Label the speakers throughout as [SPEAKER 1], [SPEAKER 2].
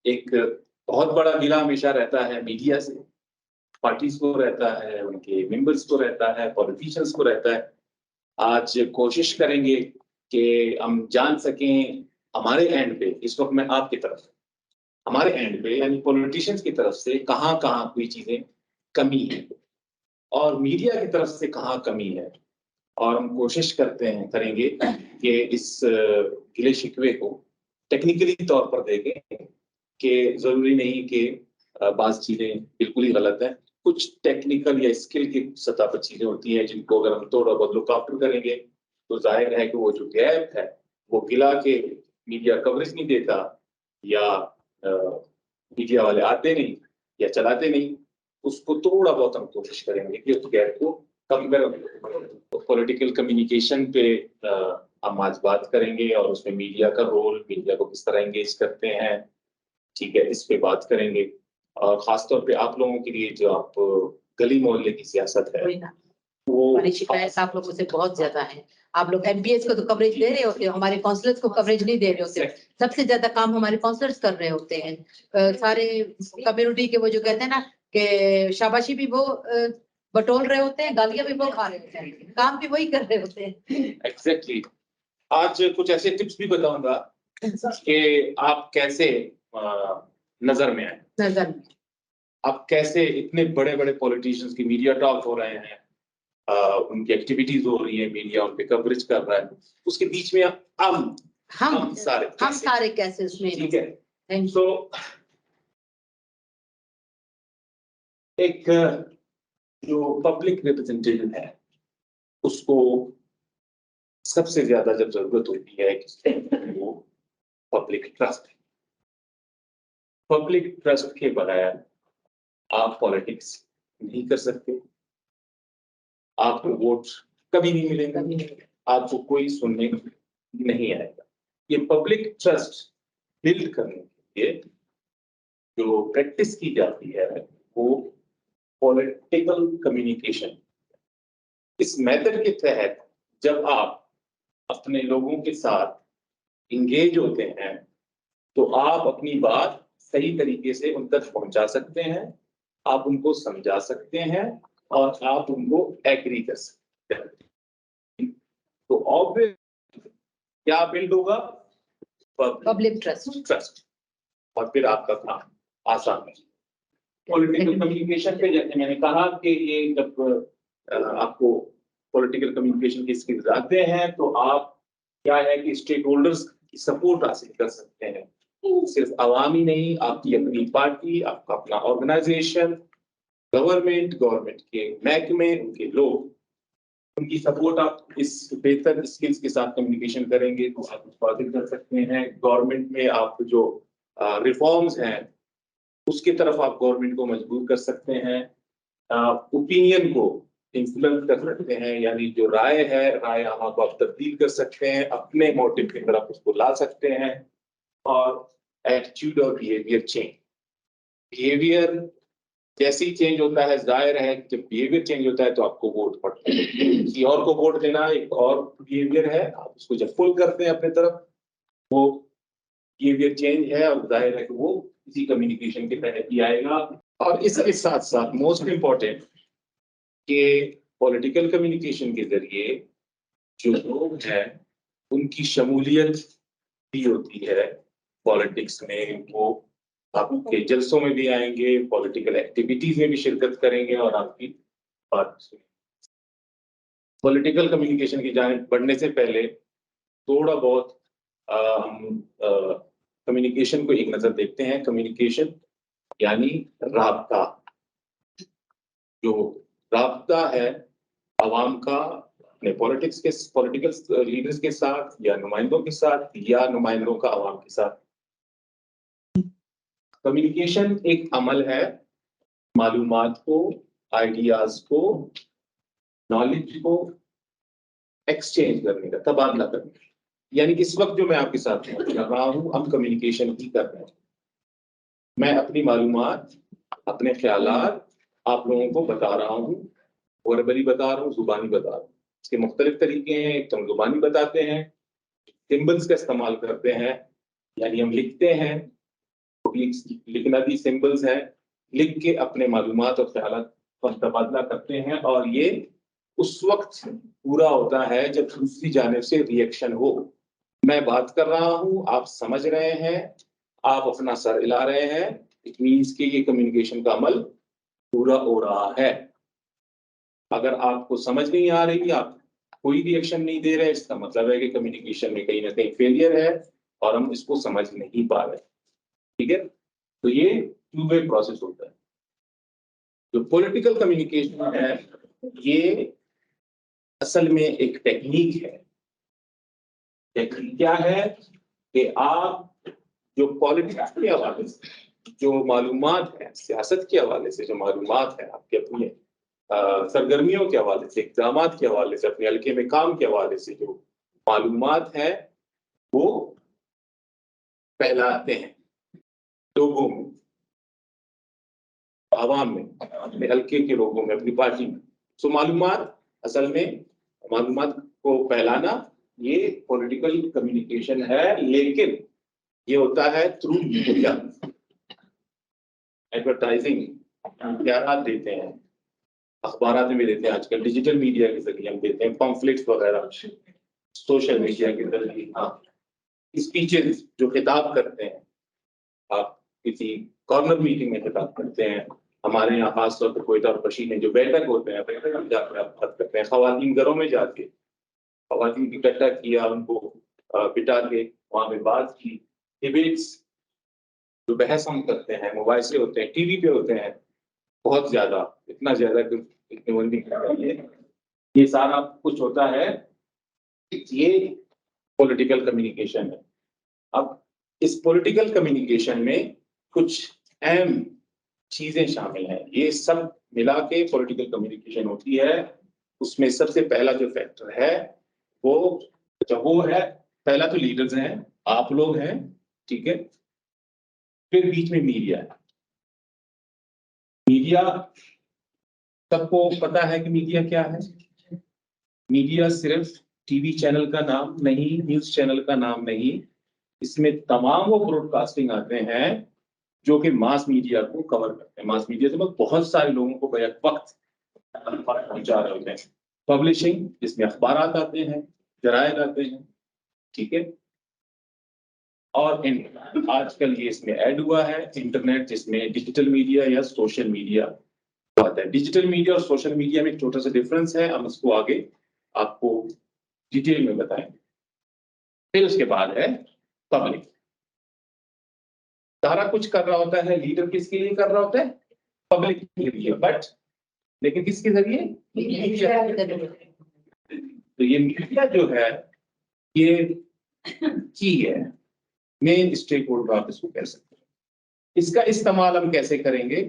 [SPEAKER 1] ایک بہت بڑا گلا ہمیشہ رہتا ہے میڈیا سے، پارٹیز کو رہتا ہے، ان کے ممبرس کو رہتا ہے، پولیٹیشنس کو رہتا ہے. آج کوشش کریں گے کہ ہم جان سکیں ہمارے اینڈ پہ، اس وقت میں آپ کی طرف ہمارے اینڈ پہ یعنی پولیٹیشنس کی طرف سے کہاں کہاں کوئی چیزیں کمی ہیں اور میڈیا کی طرف سے کہاں کمی ہے، اور ہم کوشش کریں گے کہ اس گلے شکوے کو ٹیکنیکلی طور پر دیکھیں کہ ضروری نہیں کہ بعض چیزیں بالکل ہی غلط ہیں. کچھ ٹیکنیکل یا اسکل کی سطح پر چیزیں ہوتی ہیں جن کو اگر ہم تھوڑا بہت لک آفٹر کریں گے تو ظاہر ہے کہ وہ جو گیپ ہے وہ گلا کے میڈیا کوریج نہیں دیتا یا میڈیا والے آتے نہیں یا چلاتے نہیں، اس کو تھوڑا بہت ہم کوشش کریں گے کہ اس گیپ کو کم کریں. پولیٹیکل کمیونیکیشن پہ ہم آج بات کریں گے اور اس میں میڈیا کا رول، میڈیا کو کس طرح انگیج کرتے ہیں، ٹھیک ہے، اس پہ بات کریں گے. اور خاص طور پہ آپ لوگوں کے لیے جو آپ گلی محلے کی سیاست ہے
[SPEAKER 2] ہماری شکایت آپ لوگوں سے بہت زیادہ ہے. آپ لوگ ایم پی ایس کو تو کوریج دے رہے ہوتے ہو، ہمارے کونسلرز کو کوریج نہیں دے رہے ہوتے. سب سے زیادہ کام ہمارے کونسلرز کر رہے ہوتے ہیں. سارے کمیونٹی کے وہ جو کہتے ہیں نا کہ شاباشی بھی وہ بٹول رہے ہوتے ہیں، گالیاں بھی وہ کھا رہے ہوتے ہیں، کام بھی وہی کر رہے ہوتے ہیں.
[SPEAKER 1] ایگزیکٹلی. آج کچھ ایسے ٹپس بھی بتاؤں گا کہ آپ کیسے نظر میں آئے.
[SPEAKER 2] نظر میں
[SPEAKER 1] آپ کیسے اتنے بڑے بڑے پولیٹیشنز کی میڈیا ٹاک ہو رہے ہیں، ان کی ایکٹیویٹیز ہو رہی ہیں، میڈیا ان پہ کوریج کر رہا ہے، اس کے بیچ میں ہم
[SPEAKER 2] سارے کیسے اس میں.
[SPEAKER 1] ٹھیک ہے. سو ایک جو پبلک ریپرزینٹیٹیو ہے اس کو سب سے زیادہ جب ضرورت ہوتی ہے کہ وہ پبلک ٹرسٹ. پبلک ٹرسٹ کے بغیر آپ پالیٹکس نہیں کر سکتے، آپ کو ووٹ کبھی نہیں ملیں گے، آپ کو کوئی سننے نہیں آئے گا. یہ پبلک ٹرسٹ بلڈ کرنے کے لیے جو پریکٹس کی جاتی ہے وہ پولیٹیکل کمیونیکیشن. اس میتھڈ کے تحت جب آپ اپنے لوگوں کے ساتھ انگیج ہوتے ہیں تو آپ اپنی بات صحیح طریقے سے ان تک پہنچا سکتے ہیں، آپ ان کو سمجھا سکتے ہیں اور آپ ان کو ایگری کر سکتے ہیں. تو obvious کیا بلڈ ہوگا؟
[SPEAKER 2] Public trust.
[SPEAKER 1] اور پھر آپ کا کام آسان ہے. پولیٹیکل کمیونیکیشن پہ جیسے میں نے کہا کہ یہ جب آپ کو پولیٹیکل کمیونیکیشن کی اسکلز آتے ہیں تو آپ کیا ہے کہ اسٹیک ہولڈرز کی سپورٹ حاصل کر سکتے ہیں. صرف عوامی نہیں، آپ کی اپنی پارٹی، آپ کا اپنا آرگنائزیشن، گورنمنٹ کے محکمے، ان کے لوگ، ان کی سپورٹ آپ اس بہتر اسکلز کے ساتھ کمیونیکیشن کریں گے تو آپ اس کو حاصل کر سکتے ہیں. گورنمنٹ میں آپ جو ریفارمز ہیں اس کی طرف آپ گورنمنٹ کو مجبور کر سکتے ہیں. اوپینین کو انفلوئنس کر سکتے ہیں، یعنی جو رائے ہے رائے عامہ کو آپ تبدیل کر سکتے ہیں، اپنے موٹو کی طرف اس کو لا سکتے ہیں. اور ایٹیٹیوڈ اور بیہیویئر چینج. بیہیویئر جیسے ہی چینج ہوتا ہے ظاہر ہے جب بیہیویئر چینج ہوتا ہے تو آپ کو ووٹ پڑتا ہے. کسی اور کو ووٹ دینا ایک اور بیہیویئر ہے، آپ اس کو جب فل کرتے ہیں اپنے طرف وہ بیہیویئر چینج ہے اور ظاہر ہے کہ وہ اسی کمیونیکیشن کے تحت ہی آئے گا. اور اس کے ساتھ ساتھ موسٹ امپورٹینٹ کہ پولیٹیکل کمیونیکیشن کے ذریعے جو لوگ ہیں ان کی شمولیت بھی ہوتی ہے پالیٹکس میں. وہ آپ کے جلسوں میں بھی آئیں گے، پولیٹیکل ایکٹیویٹیز میں بھی شرکت کریں گے اور آپ کی بات سنیں. پولیٹیکل کمیونیکیشن کی جانب بڑھنے سے پہلے تھوڑا بہت ہم کمیونیکیشن کو ایک نظر دیکھتے ہیں. کمیونیکیشن یعنی رابطہ. جو رابطہ ہے عوام کا اپنے پولیٹیکل لیڈرز کے ساتھ یا نمائندوں کے ساتھ یا نمائندوں کا عوام کے ساتھ. کمیونیکیشن ایک عمل ہے معلومات کو، آئیڈیاز کو، نالج کو ایکسچینج کرنے کا، تبادلہ کرنے کا. یعنی اس وقت جو میں آپ کے ساتھ کر رہا ہوں ہم کمیونیکیشن ہی کر رہے ہیں. میں اپنی معلومات، اپنے خیالات آپ لوگوں کو بتا رہا ہوں، وربلی بتا رہا ہوں، زبانی بتا رہا ہوں. اس کے مختلف طریقے ہیں. ایک تو ہم زبانی بتاتے ہیں، سمبلز کا استعمال کرتے ہیں، یعنی ہم لکھتے ہیں لکھنا بھی سمبلز ہیں، لکھ کے اپنے معلومات اور خیالات پر تبادلہ کرتے ہیں، اور یہ اس وقت پورا ہوتا ہے جب دوسری جانب سے ریئیکشن ہو. میں بات کر رہا ہوں، آپ سمجھ رہے ہیں، آپ اپنا سر ہلا رہے ہیں، اٹ مینس کہ یہ کمیونیکیشن کا عمل پورا ہو رہا ہے. اگر آپ کو سمجھ نہیں آ رہی، آپ کوئی ریئیکشن نہیں دے رہے، اس کا مطلب ہے کہ کمیونیکیشن میں کہیں نہ کہیں فیلئر ہے اور ہم اس کو سمجھ نہیں پا رہے. ٹھیک ہے، تو یہ ٹو وے پروسیس ہوتا ہے. جو پولیٹیکل کمیونیکیشن ہے یہ اصل میں ایک ٹیکنیک ہے. ٹیکنیک کیا ہے کہ آپ جو پالیٹکس کے حوالے سے جو معلومات ہیں، سیاست کے حوالے سے جو معلومات ہیں، آپ کے اپنے سرگرمیوں کے حوالے سے، اقدامات کے حوالے سے، اپنے حلقے میں کام کے حوالے سے جو معلومات ہیں وہ پھیلاتے ہیں لوگوں میں، عوام میں، اپنے حلقے کے لوگوں میں، اپنی پارٹی میں. سو معلومات اصل میں معلومات کو پھیلانا یہ پولیٹیکل کمیونیکیشن ہے، لیکن یہ ہوتا ہے تھرو میڈیا. ایڈورٹائزنگ اختیارات دیتے ہیں، اخبارات میں بھی دیتے ہیں، آج کل ڈیجیٹل میڈیا کے ذریعے ہم دیتے ہیں، پمفلٹس وغیرہ، سوشل میڈیا کے ذریعے، ہاں اسپیچز جو خطاب کرتے ہیں، آپ کسی کارنر میٹنگ میں خطاب کرتے ہیں. ہمارے یہاں خاص طور پر کوئٹہ اور پشین میں جو بیٹھک ہوتے ہیں، بیٹھک میں جا کر آپ بات کرتے ہیں، خواتین گھروں میں جا کے خواتین کی اکٹھا کیا، ان کو بٹھا کے وہاں پہ بات کی. ڈیبیٹس جو بحث ہم کرتے ہیں، موبائل سے ہوتے ہیں، ٹی وی پہ ہوتے ہیں، بہت زیادہ، اتنا زیادہ کہ یہ سارا کچھ ہوتا ہے، یہ پولیٹیکل کمیونیکیشن ہے. اب اس پولیٹیکل کمیونیکیشن میں کچھ اہم چیزیں شامل ہیں، یہ سب ملا کے پولیٹیکل کمیونیکیشن ہوتی ہے. اس میں سب سے پہلا جو فیکٹر ہے وہ ہے پہلا تو لیڈرز ہیں، آپ لوگ ہیں، ٹھیک ہے. پھر بیچ میں میڈیا ہے. میڈیا سب کو پتا ہے کہ میڈیا کیا ہے. میڈیا صرف ٹی وی چینل کا نام نہیں، نیوز چینل کا نام نہیں، اس میں تمام وہ براڈ کاسٹنگ آتے ہیں جو کہ ماس میڈیا کو کور کرتے ہیں. ماس میڈیا سے بہت سارے لوگوں کو بیک وقت پہنچا رہے ہوتے ہیں. پبلشنگ جس میں اخبارات آتے ہیں، جرائد آتے ہیں، ٹھیک ہے. اور آج کل یہ اس میں ایڈ ہوا ہے انٹرنیٹ، جس میں ڈیجیٹل میڈیا یا سوشل میڈیا آتا ہے. ڈیجیٹل میڈیا اور سوشل میڈیا میں ایک چھوٹا سا ڈفرنس ہے، ہم اس کو آگے آپ کو ڈیٹیل میں بتائیں. پھر اس کے بعد ہے پبلک. سارا کچھ کر رہا ہوتا ہے لیڈر، کس کے لیے کر رہا ہوتا ہے؟ پبلک کے لیے، بٹ لیکن کس کے ذریعے؟ تو یہ میڈیا جو ہے یہ کی ہے مین اسٹیک ہولڈر، آپ اس کو کہہ سکتے ہیں. اس کا استعمال ہم کیسے کریں گے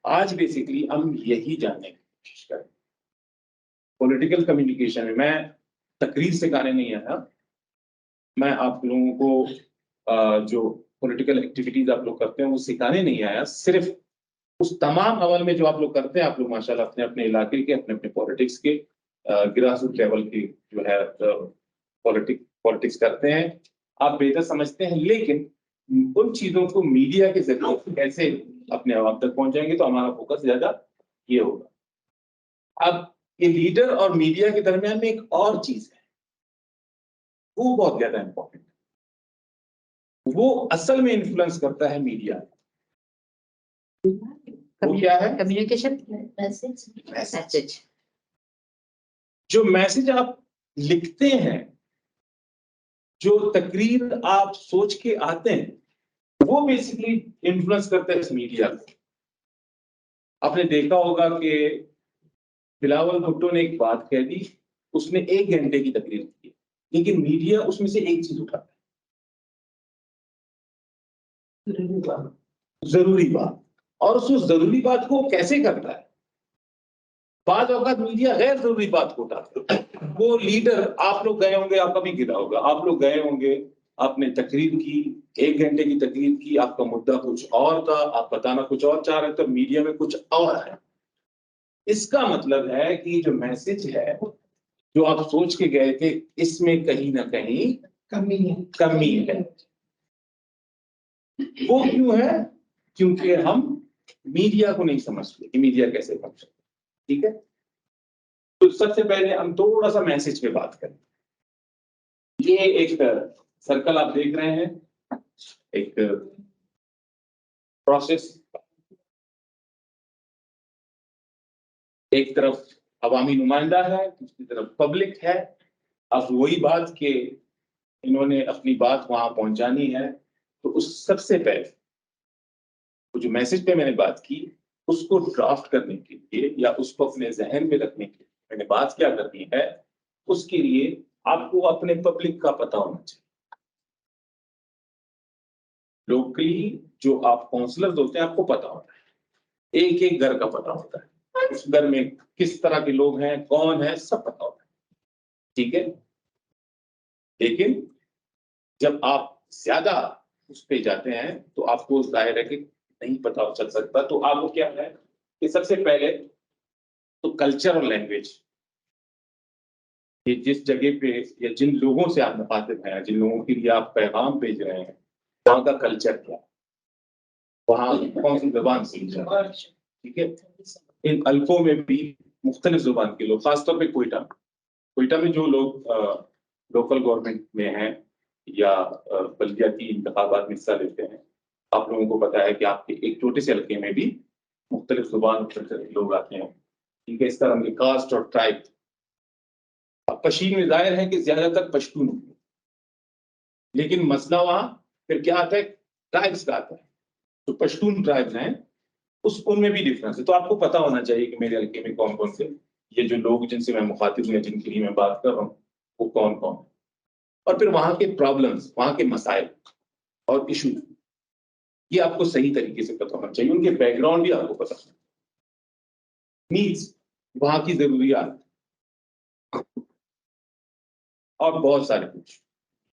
[SPEAKER 1] آج بیسکلی ہم یہی جاننے کی کوشش کریں. پولیٹیکل کمیونیکیشن میں تقریر سکھانے نہیں آیا، میں آپ لوگوں کو جو پولیٹیکل ایکٹیویٹیز آپ لوگ کرتے ہیں وہ سکھانے نہیں آیا. صرف اس تمام عمل میں جو آپ لوگ کرتے ہیں، آپ لوگ ماشاءاللہ اپنے اپنے علاقے کے، اپنے اپنے پالیٹکس کے گراس روٹ لیول کی جو ہے پالیٹکس کرتے ہیں، آپ بہتر سمجھتے ہیں. لیکن ان چیزوں کو میڈیا کے ذریعے کیسے اپنے عوام تک پہنچائیں گے، تو ہمارا فوکس زیادہ یہ ہوگا. اب یہ لیڈر اور میڈیا کے درمیان میں ایک اور چیز ہے، وہ بہت زیادہ امپورٹنٹ ہے، وہ اصل میں انفلوئنس کرتا ہے میڈیا. وہ کیا ہے؟
[SPEAKER 2] Communication
[SPEAKER 1] message. جو میسج آپ لکھتے ہیں، جو تقریر آپ سوچ کے آتے ہیں، وہ بیسکلی انفلوئنس کرتا ہے اس میڈیا کو. آپ نے دیکھا ہوگا کہ بلاول بھٹو نے ایک بات کہہ دی، اس نے 1 گھنٹے کی تقریر کی، لیکن میڈیا اس میں سے ایک چیز اٹھاتا ہے، ضروری بات. اور اس ضروری بات کو کیسے کرتا ہے؟ بعض اوقات میڈیا غیر ضروری بات کو اٹھاتا ہے. وہ لیڈر، آپ لوگ گئے ہوں گے، آپ کا بھی گرا ہوگا، آپ لوگ گئے ہوں گے، آپ نے تقریر کی، 1 گھنٹے کی تقریر کی، آپ کا مدعا کچھ اور تھا، آپ بتانا کچھ اور چاہ رہے تھے، میڈیا میں کچھ اور ہے. اس کا مطلب ہے کہ جو میسج ہے جو آپ سوچ کے گئے تھے، اس میں کہیں نہ کہیں کمی ہے. وہ کیوں ہے؟ کیونکہ ہم میڈیا کو نہیں سمجھتے کہ میڈیا کیسے فنکشن، ٹھیک ہے؟ تو سب سے پہلے ہم تھوڑا سا میسج پہ بات کریں. یہ ایک سرکل آپ دیکھ رہے ہیں، ایک پروسیس، ایک طرف عوامی نمائندہ ہے، دوسری طرف پبلک ہے. اب وہی بات کہ انہوں نے اپنی بات وہاں پہنچانی ہے، تو اس سب سے پہلے وہ جو میسج پہ میں نے بات کی اس کو ڈرافٹ کرنے کے لیے یا اس کو اپنے ذہن میں رکھنے کے لیے میں نے بات کیا کرنی ہے، اس کے لیے آپ کو اپنے پبلک کا پتہ ہونا چاہیے. لوکلی جو آپ کاؤنسلر ہوتے ہیں آپ کو پتا ہوتا ہے، ایک ایک گھر کا پتا ہوتا ہے، اس گھر میں کس طرح کے لوگ ہیں، کون ہے، سب پتا ہوتا ہے، ٹھیک ہے. لیکن جب آپ زیادہ اس پہ جاتے ہیں تو آپ کو ظاہر ہے کہ نہیں پتا چل سکتا. تو آپ کو کیا ہے کہ سب سے پہلے تو کلچر اور لینگویج، یہ جس جگہ پہ یا جن لوگوں سے آپ مخاطب ہیں، جن لوگوں کے لیے آپ پیغام بھیج رہے ہیں، وہاں کا کلچر کیا، وہاں کون سی زبان سیکھ رہا ہے، ٹھیک ہے. ان الفوں میں بھی مختلف زبان کے لوگ، خاص طور پہ کوئٹہ میں جو لوگ لوکل گورنمنٹ میں ہیں یا بلدیاتی انتخابات میں حصہ لیتے ہیں، آپ لوگوں کو پتا ہے کہ آپ کے ایک چھوٹے سے حلقے میں بھی مختلف زبان کے لوگ آتے ہیں، ٹھیک ہے. اس طرح کی کاسٹ اور ٹرائب. اب کشمیر میں ظاہر ہے کہ زیادہ تر پشتون ہوتے ہیں، لیکن مسئلہ وہاں پھر کیا آتا ہے، ٹرائبس کا آتا ہے. جو پشتون ٹرائبس ہیں ان میں بھی ڈفرنس ہے. تو آپ کو پتا ہونا چاہیے کہ میرے حلقے میں کون کون سے یہ جو لوگ جن سے میں مخاطب ہوں، جن کے لیے میں بات کر رہا ہوں، وہ کون کون ہے. اور پھر وہاں کے پرابلمس، وہاں کے مسائل اور ایشو، یہ آپ کو صحیح طریقے سے پتا ہونا چاہیے. ان کے بیک گراؤنڈ بھی آپ کو پتا ہونا چاہیے، نیڈس، وہاں کی ضروریات اور بہت سارے کچھ.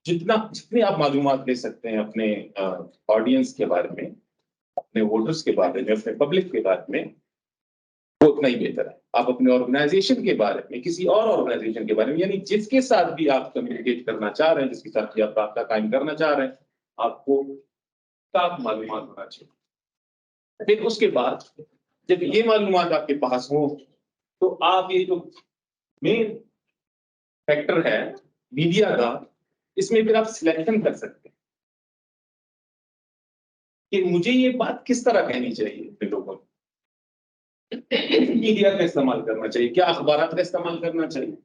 [SPEAKER 1] جتنے آپ معلومات لے سکتے ہیں اپنے آڈینس کے بارے میں، اپنے ووٹرز کے بارے میں، اپنے پبلک کے بارے میں، وہ اتنا ہی بہتر ہے. آپ اپنے آرگنائزیشن کے بارے میں، کسی اور آرگنائزیشن کے بارے میں، یعنی جس کے ساتھ بھی آپ کمیونیکیٹ کرنا چاہ رہے ہیں، جس کے ساتھ بھی آپ رابطہ قائم کرنا چاہ رہے ہیں، آپ کو صاف معلومات ہونا چاہیے. پھر اس کے بعد جب یہ معلومات آپ کے پاس ہوں تو آپ یہ جو مین فیکٹر ہے میڈیا کا، اس میں پھر آپ سلیکشن کر سکتے ہیں کہ مجھے یہ بات کس طرح کہنی چاہیے اپنے لوگوں کو. میڈیا کا استعمال کرنا چاہیے، کیا اخبارات کا استعمال کرنا چاہیے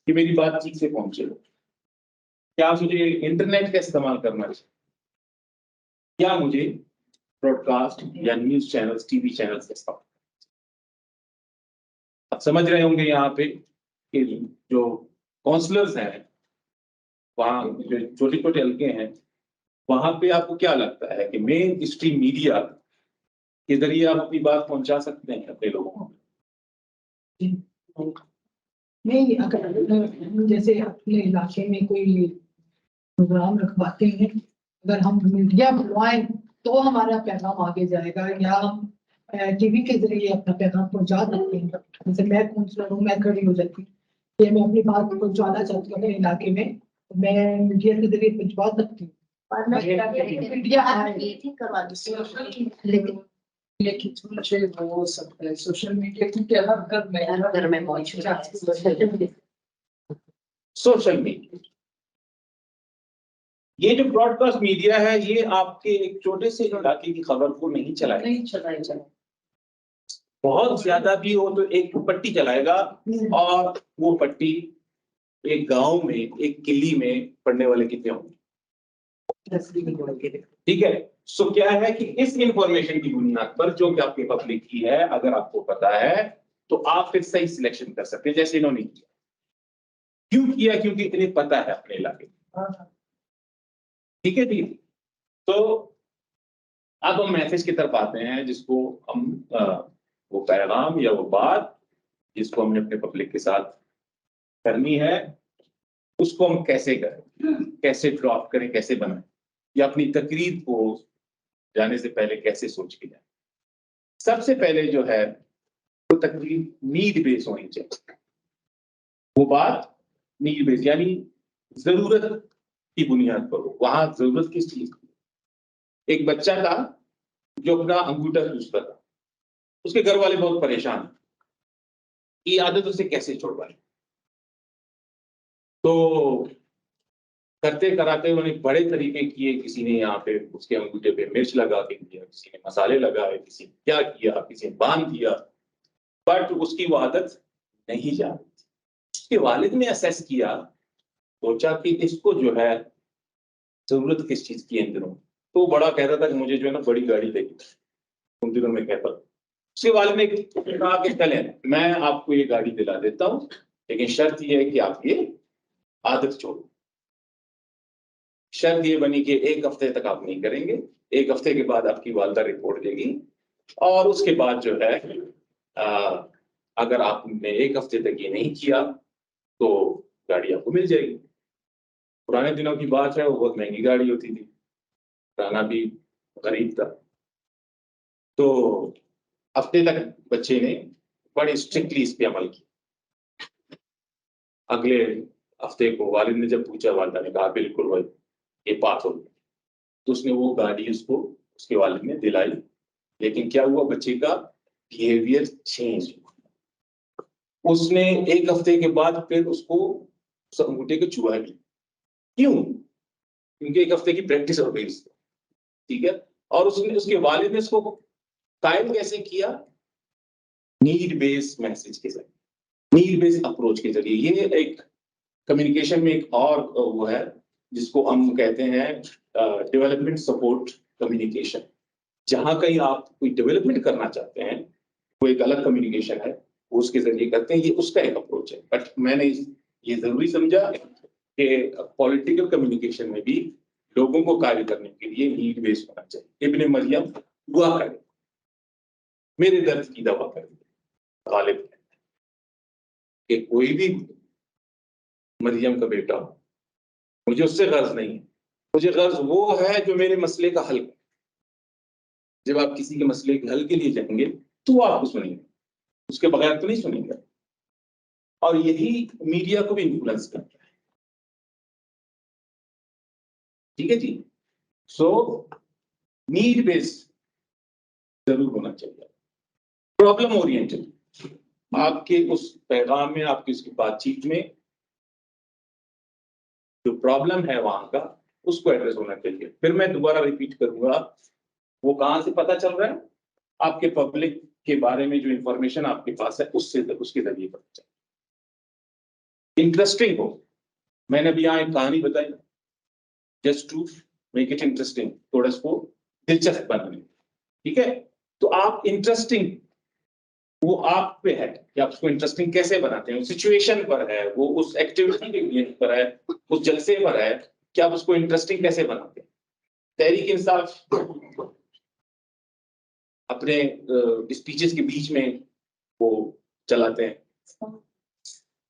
[SPEAKER 1] کہ میری بات ٹھیک سے پہنچے، کیا مجھے انٹرنیٹ کا استعمال کرنا چاہیے، کیا مجھے براڈ کاسٹ یا news channels, T V channels کا استعمال. آپ سمجھ رہے ہوں گے یہاں پہ کہ جو کاؤنسلرز ہیں وہاں جو چھوٹے چھوٹے حلقے ہیں، وہاں پہ آپ کو کیا لگتا ہے کہ مین اسٹریم میڈیا کے ذریعے آپ اپنی بات پہنچا سکتے ہیں اپنے لوگوں کو؟
[SPEAKER 3] نہیں، اگر جیسے اپنے علاقے میں کوئی پروگرام رکھواتے ہیں، اگر ہم میڈیا بلوائیں تو ہمارا پیغام آگے جائے گا، یا ہم ٹی وی کے ذریعے اپنا پیغام پہنچا سکتے ہیں. جیسے میں کاؤنسلر ہوں، میں کھڑی ہو جاتی ہوں کہ میں اپنی بات پہنچانا چاہتی ہوں اپنے علاقے میں، میں میڈیا کے ذریعے پہنچوا سکتی ہوں. لیکن وہ سب سوشل میڈیا کیونکہ ہر گھر میں موجود ہے.
[SPEAKER 1] سوشل میڈیا، یہ جو براڈ کاسٹ میڈیا ہے، یہ آپ کے ایک چھوٹے سے علاقے کی خبر کو نہیں چلائے. بہت زیادہ بھی ہو تو ایک پٹی چلائے گا، اور وہ پٹی ایک گاؤں میں، ایک قلعے میں پڑھنے والے کتنے ہوں گے، ٹھیک ہے. سو کیا ہے کہ اس انفارمیشن کی بنیاد پر جو کہ آپ کے پبلک کی ہے، اگر آپ کو پتا ہے تو آپ پھر صحیح سلیکشن کر سکتے ہیں، جیسے انہوں نے کیا. کیوں کیا؟ کیونکہ انہیں پتا ہے اپنے علاقے میں، ٹھیک ہے جی. تو اب ہم میسج کی طرف آتے ہیں، جس کو ہم وہ پیغام یا وہ بات جس کو ہم نے اپنے پبلک کے ساتھ کرنی ہے، اس کو ہم کیسے کریں، کیسے ڈراپ کریں، کیسے بنائیں، یا اپنی تقریر کو جانے سے پہلے کیسے سوچ کے جائیں. سب سے پہلے جو ہے وہ تقریر نیڈ بیس ہونی چاہیے. وہ بات نیڈ بیس یعنی ضرورت کی بنیاد پر ہو. وہاں ضرورت کس چیز کی؟ ایک بچہ تھا جو اپنا انگوٹھا چوستا تھا، اس کے گھر والے بہت پریشان ہیں یہ عادت اسے کیسے چھوڑوائے، تو کرتے کراتے انہوں نے بڑے طریقے کیے، کسی نے یہاں پہ اس کے انگوٹھے پہ مرچ لگا کے دیا، کسی نے مسالے لگائے، کسی نے کیا کیا، کسی نے باندھ دیا، بٹ اس کی وہ عادت نہیں جا رہی تھی۔ اس کے والد نے اسیس کیا، سوچا کہ اس کو جو ہے ضرورت کس چیز کی ہے ان دنوں، تو وہ بڑا کہتا تھا کہ مجھے جو ہے نا بڑی گاڑی دے گی، ان دنوں میں کہتا تھا۔ اس کے والد نے کہا کہ چلیں میں آپ کو یہ گاڑی دلا دیتا ہوں، لیکن شرط یہ ہے کہ آپ یہ عادت چھوڑو۔ شرط یہ بنی کہ 1 ہفتے تک آپ نہیں کریں گے، 1 ہفتے کے بعد آپ کی والدہ رپورٹ دے گی، اور اس کے بعد جو ہے اگر آپ نے 1 ہفتے تک یہ نہیں کیا تو گاڑی آپ کو مل جائے گی۔ پرانے دنوں کی بات ہے، وہ بہت مہنگی گاڑی ہوتی تھی، لانا بھی غریب تھا، تو ہفتے تک بچے نے بڑے اسٹرکٹلی اس پہ عمل کیا۔ اگلے ہفتے کو والد نے جب پوچھا، والدہ نے کہا بالکل بھائی یہ پاس ہو گیا، تو اس نے وہ گاڑی اس کو اس کے والد نے دلائی، لیکن کیا ہوا بچے کا بیہیویئر چینج ہوا۔ اس نے 1 ہفتے کے بعد پھر اس کو اس انگوٹھے کو چھوا بھی، کیوں؟ کیونکہ 1 ہفتے کی پریکٹس ہو گئی اس کو، ٹھیک ہے۔ اور اس کے والد نے اس کو قائم کیسے کیا؟ نیڈ بیس میسج کے ذریعے، نیڈ بیس اپروچ کے ذریعے۔ یہ ایک کمیونیکیشن میں ایک اور وہ ہے جس کو ہم کہتے ہیں ڈیولپمنٹ سپورٹ کمیونیکیشن۔ جہاں کہیں آپ کوئی ڈیولپمنٹ کرنا چاہتے ہیں، وہ ایک الگ کمیونیکیشن ہے، وہ اس کے ذریعے کرتے ہیں، یہ اس کا ایک اپروچ ہے۔ بٹ میں نے یہ ضروری سمجھا کہ پولیٹیکل کمیونیکیشن میں بھی لوگوں کو قائل کرنے کے لیے نیڈ بیس ہونا چاہیے۔ ابن مریم دعا کرے، میرے درد کی دوا کرے، غالب ہے کہ کوئی بھی مریم کا بیٹا ہو، مجھے اس سے غرض نہیں ہے، مجھے غرض وہ ہے جو میرے مسئلے کا حل کرے۔ جب آپ کسی کے مسئلے کے حل کے لیے جائیں گے تو آپ کو سنیں گے، اس کے بغیر تو نہیں سنیں گے۔ اور یہی میڈیا کو بھی انفلوئنس کرتا ہے، ٹھیک ہے جی۔ سو نیڈ بیس ضرور ہونا چاہیے، پرابلم اورینٹڈ۔ آپ کے اس پیغام میں، آپ کی اس کی بات چیت میں جو پرابلم ہے وہاں کا، اس کو ایڈریس ہونا چاہیے۔ پھر میں دوبارہ ریپیٹ کروں گا، وہ کہاں سے پتہ چل رہا ہے؟ آپ کے پبلک کے بارے میں جو انفارمیشن آپ کے پاس ہے اس کے ذریعے پتہ چل رہا ہے۔ انٹرسٹنگ ہو، میں نے ابھی یہاں ایک کہانی بتائی، just to make it interesting, تھوڑا اس کو دلچسپ بنانے، ٹھیک ہے۔ تو آپ انٹرسٹنگ، وہ آپ پہ ہے کہ آپ اس کو انٹرسٹنگ کیسے بناتے ہیں، سچویشن پر ہے، وہ اس ایکٹیویٹی کے پر ہے، اس جلسے پر ہے کہ آپ اس کو انٹرسٹنگ کیسے بناتے ہیں۔ تحریک انصاف اپنے اسپیچز کے بیچ میں وہ چلاتے ہیں،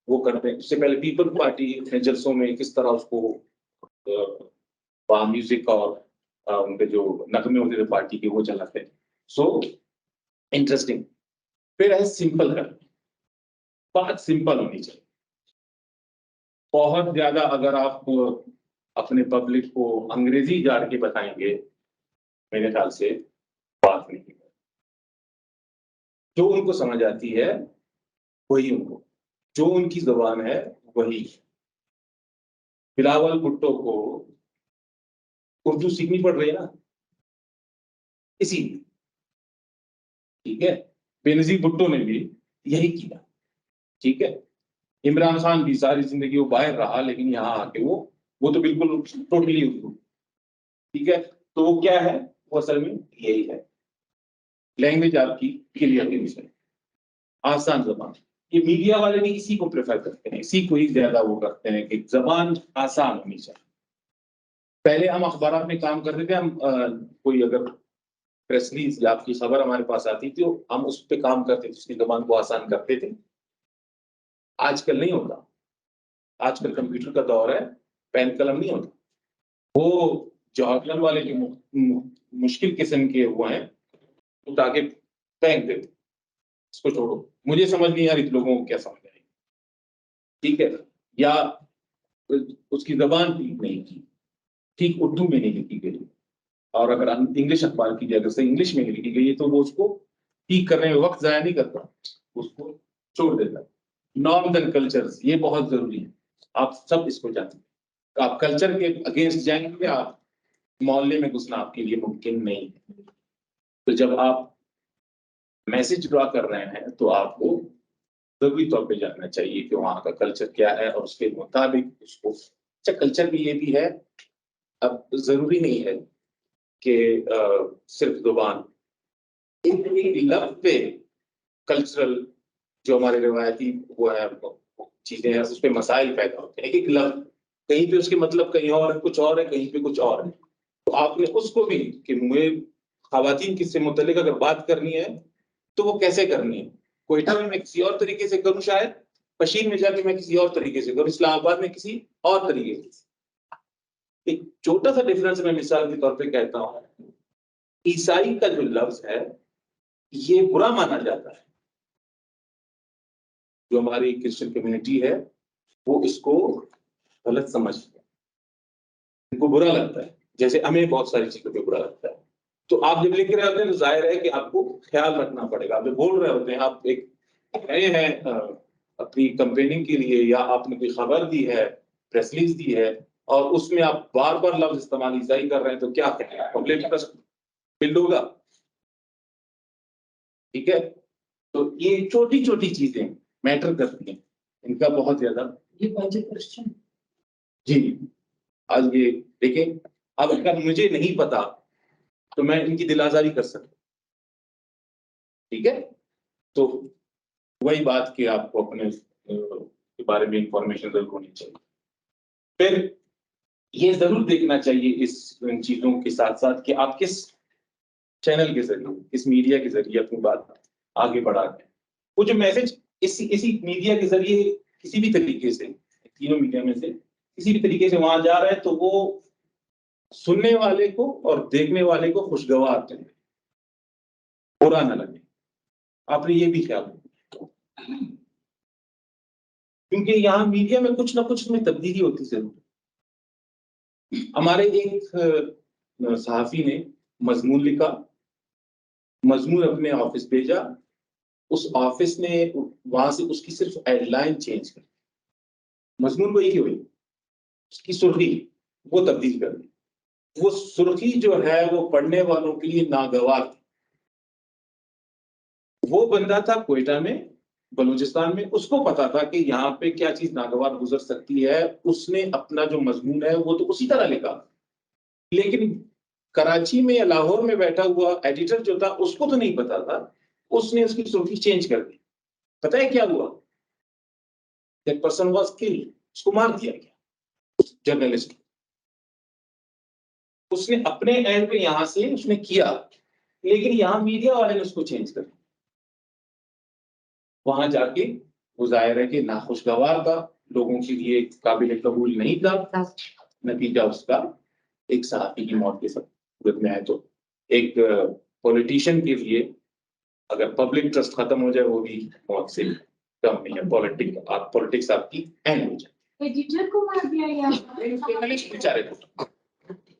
[SPEAKER 1] وہ کرتے ہیں۔ اس سے پہلے پیپل پارٹی اپنے جلسوں میں کس طرح اس کو میوزک اور ان کے جو نغمے ہوتے تھے پارٹی کے وہ چلاتے ہیں۔ سو انٹرسٹنگ، پھر ہے سمپل کرنا، بات سمپل ہونی چاہیے۔ بہت زیادہ اگر آپ اپنے پبلک کو انگریزی جاڑ کے بتائیں گے، میرے خیال سے بات نہیں ہے۔ جو ان کو سمجھ آتی ہے وہی ان کو، جو ان کی زبان ہے وہی۔ بلاول بھٹو کو اردو سیکھنی پڑ رہی ہے نا، اسی لیے، ٹھیک ہے۔ بینظیر بھٹو نے بھی یہی کیا، ٹھیک ہے۔ عمران خان بھی ساری زندگی وہ باہر رہا، لیکن یہاں آ کے وہ تو بالکل ٹوٹلی اردو، ٹھیک ہے۔ تو وہ کیا ہے، وہ اصل میں یہی ہے، لینگویج آپ کی کلیئر ہے، آسان زبان۔ یہ میڈیا والے بھی اسی کو پریفر کرتے ہیں، اسی کو ہی زیادہ وہ کرتے ہیں کہ زبان آسان ہونی چاہیے۔ پہلے ہم اخبارات میں کام کرتے تھے، ہم کوئی اگر پریس ریلیز یا آپ کی خبر ہمارے پاس آتی تھی، ہم اس پہ کام کرتے تھے، اس کی زبان کو آسان کرتے تھے۔ آج کل نہیں ہوتا، آج کل کمپیوٹر کا دور ہے، پین قلم نہیں ہوتا۔ وہ جارنل والے جو مشکل قسم کے وہ ہیں، وہ تاکہ پھینک دیتے، اس کو چھوڑو، مجھے سمجھ نہیں آ رہی، لوگوں کو کیا سمجھ آئے گی، ٹھیک ہے۔ یا اس کی زبان ٹھیک نہیں کی، ٹھیک اردو میں نہیں لکھی گئی، اور اگر انگلش اخبار کی اگر سے انگلش میں لکھی گئی ہے تو وہ اس کو ٹھیک کرنے میں وقت ضائع نہیں کرتا, اس کو چھوڑ دیتا. نارمز اینڈ کلچرز یہ بہت ضروری ہے, آپ سب اس کو جانتے ہیں. آپ کلچر کے اگینسٹ جائیں گے, آپ محلے میں گھسنا آپ کے لیے ممکن نہیں ہے. تو جب آپ میسج ڈرا کر رہے ہیں تو آپ کو ضروری طور پہ جاننا چاہیے کہ وہاں کا کلچر کیا ہے, اور اس کے مطابق اس کو. اچھا, کلچر بھی یہ بھی ہے, اب ضروری نہیں ہے کہ صرف زبان, ایک لفظ پہ کلچرل جو ہمارے روایتی وہ ہے چیزیں ہیں اس پہ مسائل پیدا ہوتے ہیں. ایک لفظ کہیں پہ اس کے مطلب کہیں اور ہے, کچھ اور ہے, کہیں پہ کچھ اور ہے. تو آپ نے اس کو بھی کہ مجھے خواتین کس سے متعلق اگر بات کرنی ہے تو وہ کیسے کرنی ہے. کوئٹہ میں کسی اور طریقے سے کروں, شاید پشین میں جا کے میں کسی اور طریقے سے کروں, اسلام آباد میں کسی اور طریقے سے. ایک چھوٹا سا ڈفرنس میں مثال کے طور پہ کہتا ہوں, عیسائی کا جو لفظ ہے یہ برا مانا جاتا ہے. جو ہماری کرسچن کمیونٹی ہے وہ اس کو غلط سمجھتے ہیں, ان کو برا لگتا ہے, جیسے ہمیں بہت ساری چیزوں پہ برا لگتا ہے. تو آپ جب لکھ رہے ہوتے ہیں تو ظاہر ہے کہ آپ کو خیال رکھنا پڑے گا. آپ جب بول رہے ہوتے ہیں, آپ ایک گئے ہیں اپنی کمپیننگ کے لیے, یا آپ نے کوئی خبر دی ہے, پریس ریلیز دی ہے, اور اس میں آپ بار بار لفظ استعمال عیسائی کر رہے ہیں, تو کیا کہیں گے, پبلک ٹرسٹ بلڈ ہوگا. ٹھیک ہے, تو یہ چھوٹی چھوٹی چیزیں میٹر کرتی ہیں, ان کا بہت زیادہ.
[SPEAKER 3] یہ بجٹ کوسچن
[SPEAKER 1] جی, آج یہ دیکھیں, اب اگر مجھے نہیں پتا تو میں ان کی دل آزاری کر سکتا. ٹھیک ہے, تو وہی بات کہ آپ کو اپنے کے بارے میں انفارمیشن ضرور ہونی چاہیے. پھر یہ ضرور دیکھنا چاہیے ان چیزوں کے ساتھ ساتھ کہ آپ کس چینل کے ذریعے, کس میڈیا کے ذریعے اپنی بات آگے بڑھا رہے ہیں. وہ جو میسج اسی میڈیا کے ذریعے کسی بھی طریقے سے, تینوں میڈیا میں سے کسی بھی طریقے سے وہاں جا رہا ہے, تو وہ سننے والے کو اور دیکھنے والے کو خوشگوار کرے, برا نہ لگے. آپ نے یہ بھی خیال رکھنا, کیونکہ یہاں میڈیا میں کچھ نہ کچھ میں تبدیلی ہوتی ضرور. ہمارے ایک صحافی نے مضمون لکھا, مضمون اپنے آفس بھیجا, اس آفس نے وہاں سے اس کی صرف ہیڈ لائن چینج کر, مضمون وہی کی ہوئی, اس کی سرخی وہ تبدیل کر دی. وہ سرخی جو ہے وہ پڑھنے والوں کے لیے ناگوار تھی. وہ بندہ تھا کوئٹہ میں, بلوچستان میں, اس کو پتا تھا کہ یہاں پہ کیا چیز ناگوار گزر سکتی ہے. اس نے اپنا جو مضمون ہے وہ تو اسی طرح لکھا, لیکن کراچی میں یا لاہور میں بیٹھا ہوا ایڈیٹر جو تھا اس کو تو نہیں پتا تھا, اس نے اس کی سرخی چینج کر دی. پتہ ہے کیا ہوا؟ That person was killed. اس کو مار دیا گیا, جرنلسٹ. اس نے اپنے اینڈ پہ یہاں سے اس نے کیا, لیکن یہاں میڈیا والے نے اس کو چینج کر دیا. وہاں جا کے وہ ظاہر ہے کہ ناخوشگوار تھا, لوگوں کے لیے قابل قبول نہیں تھا. نتیجہ اس کا ایک صحافی کی موت کے صورت میں ہے. تو ایک پولیٹیشین کے لیے اگر پبلک ٹرسٹ ختم ہو جائے وہ بھی موت سے کم نہیں ہے. پولیٹکس آپ کی اینڈ ہو جائے.
[SPEAKER 3] ایڈیٹر کو مار دیا یا
[SPEAKER 1] بیچارے کو,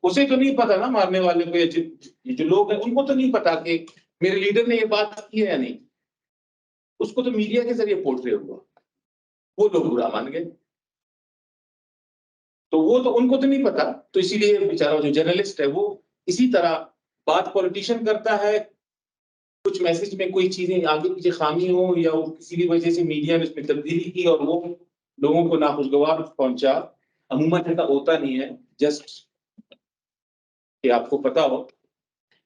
[SPEAKER 1] اسے تو نہیں پتا نا مارنے والے کو, یہ جو لوگ ہیں ان کو تو نہیں پتا کہ میرے لیڈر نے یہ بات کی ہے یا نہیں. اس کو تو میڈیا کے ذریعے پورٹری ہوا, وہ لوگ برا مان گئے. تو وہ تو ان کو تو نہیں پتا, تو اسی لیے بیچارہ جو جرنلسٹ ہے وہ اسی طرح بات پولیٹیشین کرتا ہے. کچھ میسج میں کوئی چیزیں آگے پیچھے خامی ہو یا وہ کسی بھی وجہ سے میڈیا نے اس میں تبدیلی کی اور وہ لوگوں کو ناخوشگوار پہنچا. عموماً ایسا ہوتا نہیں ہے, جسٹ کہ آپ کو پتا ہو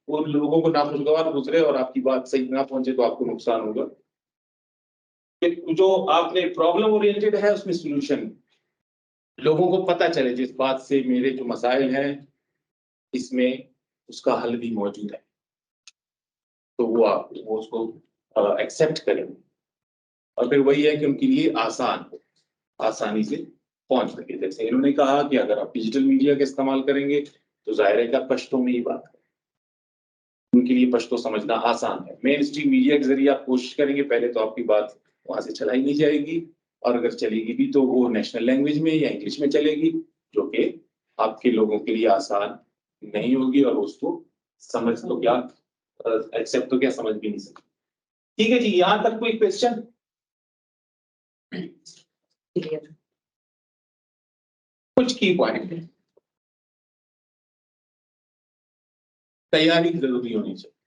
[SPEAKER 1] وہ لوگوں کو ناخوشگوار گزرے اور آپ کی بات صحیح نہ پہنچے تو آپ کو نقصان ہوگا. جو آپ نے پرابلم اورینٹڈ ہے اس میں سولوشن, لوگوں کو پتا چلے جس بات سے میرے جو مسائل ہیں اس میں اس کا حل بھی موجود ہے, تو وہ اس کو ایکسیپٹ کریں. اور پھر وہی ہے کہ ان کے لیے آسانی سے پہنچ سکے. جیسے انہوں نے کہا کہ اگر آپ ڈیجیٹل میڈیا کا استعمال کریں گے تو ظاہر ہے کہ آپ پشتوں میں ہی بات کریں, ان کے لیے پشتو سمجھنا آسان ہے. مین اسٹریم میڈیا کے ذریعے آپ کوشش کریں گے, پہلے تو آپ کی بات وہاں سے چلائی نہیں جائے گی, اور اگر چلے گی بھی تو وہ نیشنل لینگویج میں یا انگلش میں چلے گی, جو کہ آپ کے لوگوں کے لیے آسان نہیں ہوگی اور اس کو سمجھ تو کیا ایکسپٹ تو کیا سمجھ بھی نہیں سکتی. ٹھیک ہے جی, یہاں تک کوئی کوشچن؟ کچھ کی پوائنٹ تیاری ضروری ہونی چاہیے.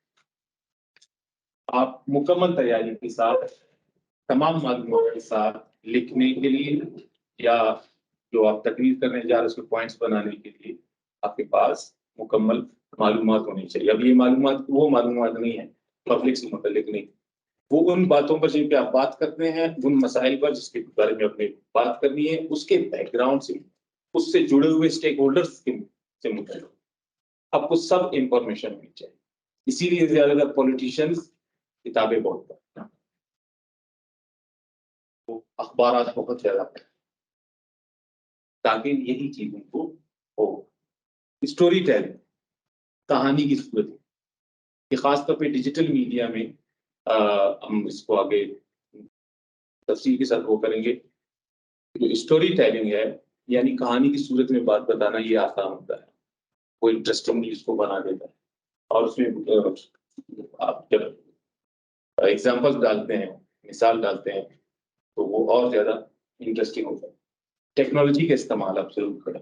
[SPEAKER 1] آپ مکمل تیاری کے ساتھ تمام معلومات کے ساتھ لکھنے کے لیے یا جو آپ تقریر کرنے جا رہے ہیں اس کے پوائنٹس بنانے کے لیے آپ کے پاس مکمل معلومات ہونی چاہیے. اب یہ معلومات وہ معلومات نہیں ہے پبلک سے متعلق نہیں, وہ ان باتوں پر جن پہ آپ بات کرتے ہیں, ان مسائل پر جس کے بارے میں اپنے بات کرنی ہے, اس کے بیک گراؤنڈ سے, اس سے جڑے ہوئے اسٹیک ہولڈرس سے متعلق آپ کو سب انفارمیشن ہونی چاہیے. اسی لیے زیادہ تر پولیٹیشینز کتابیں بہت پڑھتے ہیں, وہ اخبارات بہت زیادہ پڑھتے ہیں تاکہ یہی چیزوں کو ہو. اسٹوری ٹیلنگ, کہانی کی صورت کہ خاص طور پہ ڈیجیٹل میڈیا میں ہم اس کو آگے تفصیل کے ساتھ وہ کریں گے. جو اسٹوری ٹیلنگ ہے یعنی کہانی کی صورت میں بات بتانا, یہ آسان ہوتا ہے, وہ انٹرسٹنگ اس کو بنا دیتا ہے. اور اس میں آپ جب ایگزامپل ڈالتے ہیں, مثال ڈالتے ہیں, تو وہ اور زیادہ انٹرسٹنگ ہوتا ہے. ٹیکنالوجی کا استعمال آپ ضرور کریں.